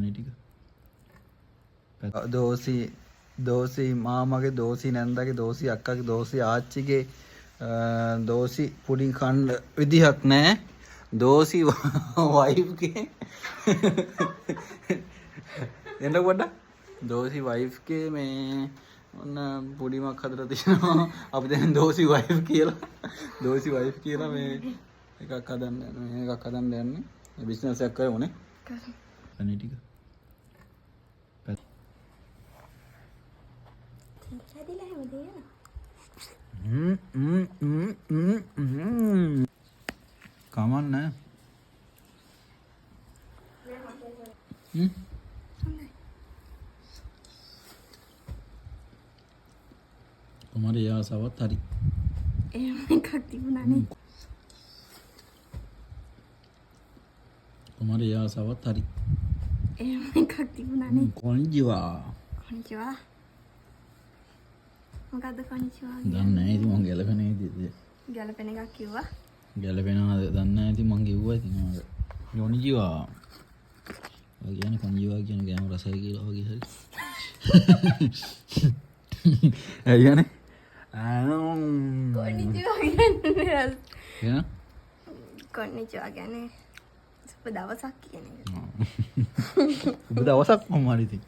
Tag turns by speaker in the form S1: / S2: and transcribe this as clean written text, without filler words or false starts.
S1: අනේ ටික. දෝසි මාමගේ දෝසි නැන්දාගේ දෝසි අක්කාගේ දෝසි ආච්චිගේ දෝසි පුඩින් කන්න විදිහක් නැහැ. දෝසි වයිෆ්ගේ එන්න පොඩ්ඩක්. දෝසි වයිෆ්ගේ මේ ඔන්න පුඩිමක් හදලා තියෙනවා. අපි දැන් දෝසි වයිෆ් කියලා මේ එකක් හදන්න යන්නේ. බිස්නස් එකක් කරමුනේ. අනේ ටික. කමන්න කුමාරී ආසාවත් හරි
S2: එහෙම එකක් තිබුණානේ.
S1: කුමාරී ආසාවත් හරි
S2: එහෙම එකක් තිබුණානේ.
S1: කොන්ජිවා
S2: කොනිචිවා. මොකද්ද කොනිචිවා?
S1: දන්නේ නැහැ ඉතින් මං ගැලපෙන ඉතින්
S2: ගැලපෙන එකක් කිව්වා.
S1: ගැලපෙනවද දන්නේ නැහැ ඉතින් මං කිව්වා ඉතින් ආර කොන්ජිවා. ඔය කියන්නේ කොන්ජිවා කියන ගෑම රසයි කියලා වගේ හරි. ඇයියනේ?
S2: කොනිචිවා කියන්නේ
S1: එන
S2: කොනිචිවා කියන්නේ සුබ දවසක් කියන එක.
S1: ඔබ දවසක් කොහොම හරි ඉතින්